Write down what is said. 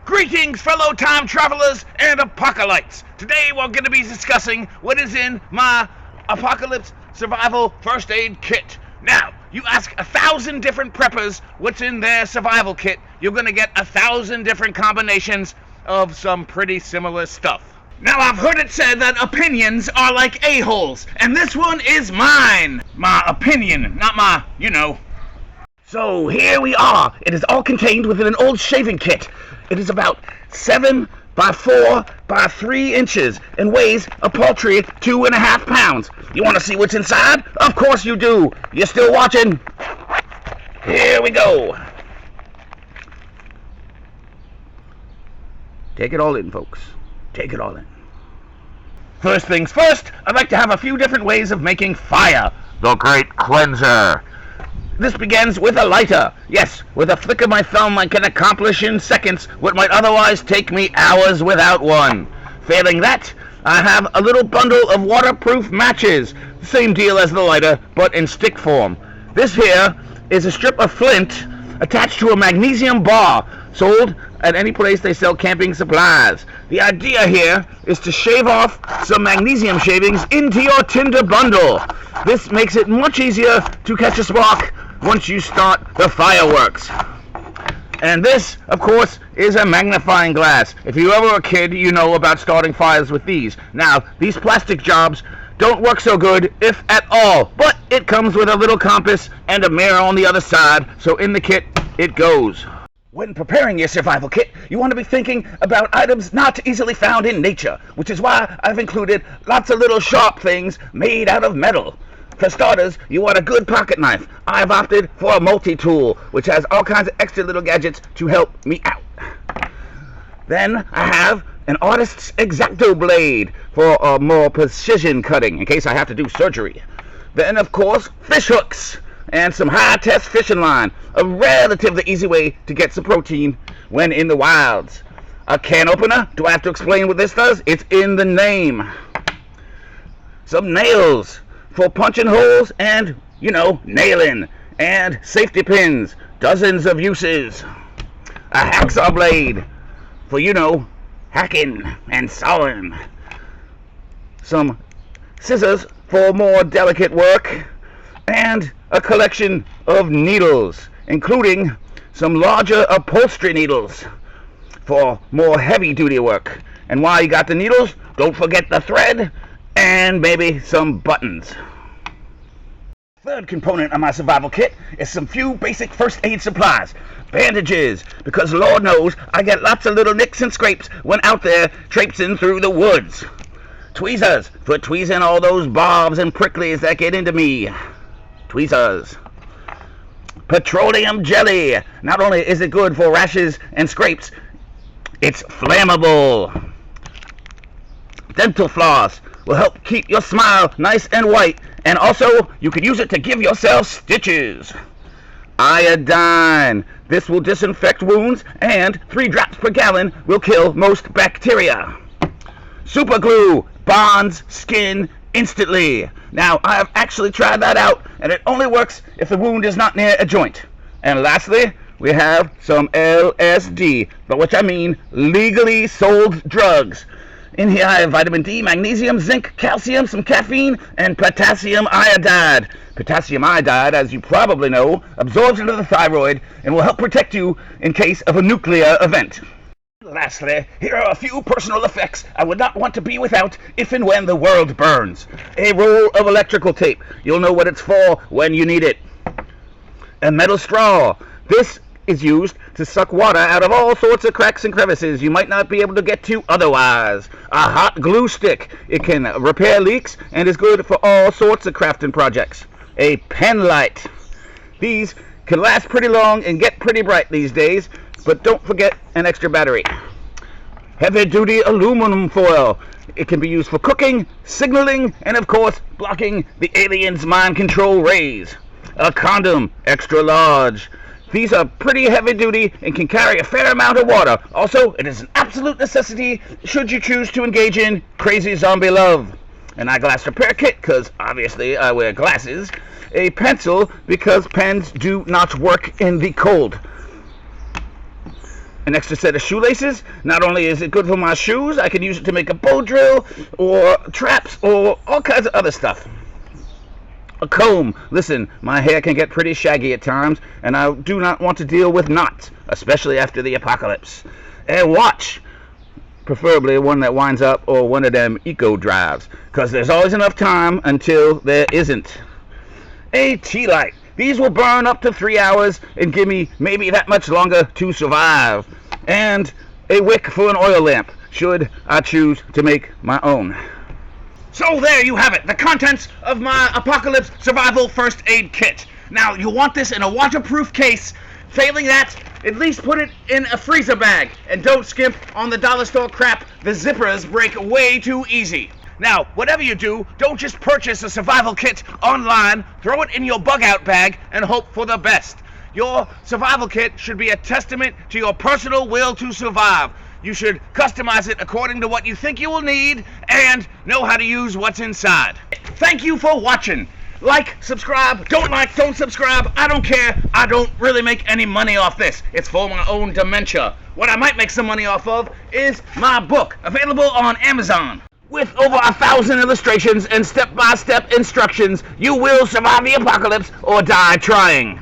Greetings, fellow time travelers and apocalypse. Today we're going to be discussing what is in my apocalypse survival first aid kit. Now, you ask 1,000 different preppers what's in their survival kit, you're going to get 1,000 different combinations of some pretty similar stuff. Now, I've heard it said that opinions are like a-holes, and this one is mine. My opinion, not my, So here we are. It is all contained within an old shaving kit. It is about 7 by 4 by 3 inches and weighs a paltry 2.5 pounds. You want to see what's inside? Of course you do. You're still watching? Here we go. Take it all in, folks. Take it all in. First things first, I'd like to have a few different ways of making fire. The Great Cleanser. This begins with a lighter. Yes, with a flick of my thumb I can accomplish in seconds what might otherwise take me hours without one. Failing that, I have a little bundle of waterproof matches. Same deal as the lighter, but in stick form. This here is a strip of flint attached to a magnesium bar, sold at any place they sell camping supplies. The idea here is to shave off some magnesium shavings into your tinder bundle. This makes it much easier to catch a spark once you start the fireworks. And this, of course, is a magnifying glass. If you ever were a kid, you know about starting fires with these. Now, these plastic jobs don't work so good, if at all, but it comes with a little compass and a mirror on the other side, so in the kit it goes. When preparing your survival kit, you want to be thinking about items not easily found in nature, which is why I've included lots of little sharp things made out of metal. For starters, you want a good pocket knife. I've opted for a multi-tool, which has all kinds of extra little gadgets to help me out. Then I have an artist's X-Acto blade for more precision cutting in case I have to do surgery. Then, of course, fish hooks and some high-test fishing line, a relatively easy way to get some protein when in the wilds. A can opener, do I have to explain what this does? It's in the name. Some nails for punching holes and, nailing. And safety pins, dozens of uses. A hacksaw blade for, hacking and sawing. Some scissors for more delicate work. And a collection of needles, including some larger upholstery needles for more heavy-duty work. And while you got the needles, don't forget the thread and maybe some buttons. Third component of my survival kit is some few basic first aid supplies. Bandages, because Lord knows I get lots of little nicks and scrapes when out there traipsing through the woods. Tweezers, for tweezing all those barbs and pricklies that get into me. Tweezers. Petroleum jelly. Not only is it good for rashes and scrapes, it's flammable. Dental floss will help keep your smile nice and white, and also you can use it to give yourself stitches. Iodine. This will disinfect wounds, and 3 drops per gallon will kill most bacteria. Super glue bonds skin instantly. Now, I have actually tried that out, and it only works if the wound is not near a joint. And lastly, we have some LSD, by which I mean legally sold drugs. In here I have vitamin D, magnesium, zinc, calcium, some caffeine, and potassium iodide. Potassium iodide, as you probably know, absorbs into the thyroid and will help protect you in case of a nuclear event. Lastly, here are a few personal effects I would not want to be without if and when the world burns. A roll of electrical tape. You'll know what it's for when you need it. A metal straw. This is used to suck water out of all sorts of cracks and crevices you might not be able to get to otherwise. A hot glue stick. It can repair leaks and is good for all sorts of crafting projects. A pen light. These can last pretty long and get pretty bright these days, but don't forget an extra battery. Heavy-duty aluminum foil. It can be used for cooking, signaling, and of course, blocking the aliens' mind control rays. A condom, extra large. These are pretty heavy-duty and can carry a fair amount of water. Also, it is an absolute necessity should you choose to engage in crazy zombie love. An eyeglass repair kit, because obviously I wear glasses. A pencil, because pens do not work in the cold. An extra set of shoelaces. Not only is it good for my shoes, I can use it to make a bow drill or traps or all kinds of other stuff. A comb. Listen, my hair can get pretty shaggy at times, and I do not want to deal with knots, especially after the apocalypse. A watch. Preferably one that winds up, or one of them eco drives, because there's always enough time until there isn't. A tea light. These will burn up to 3 hours and give me maybe that much longer to survive. And a wick for an oil lamp, should I choose to make my own. So there you have it, the contents of my Apocalypse Survival First Aid Kit. Now, you want this in a waterproof case. Failing that, at least put it in a freezer bag. And don't skimp on the dollar store crap. The zippers break way too easy. Now, whatever you do, don't just purchase a survival kit online, throw it in your bug-out bag, and hope for the best. Your survival kit should be a testament to your personal will to survive. You should customize it according to what you think you will need, and know how to use what's inside. Thank you for watching. Like, subscribe, don't subscribe, I don't care. I don't really make any money off this. It's for my own dementia. What I might make some money off of is my book, available on Amazon. With over 1,000 illustrations and step-by-step instructions, you will survive the apocalypse or die trying.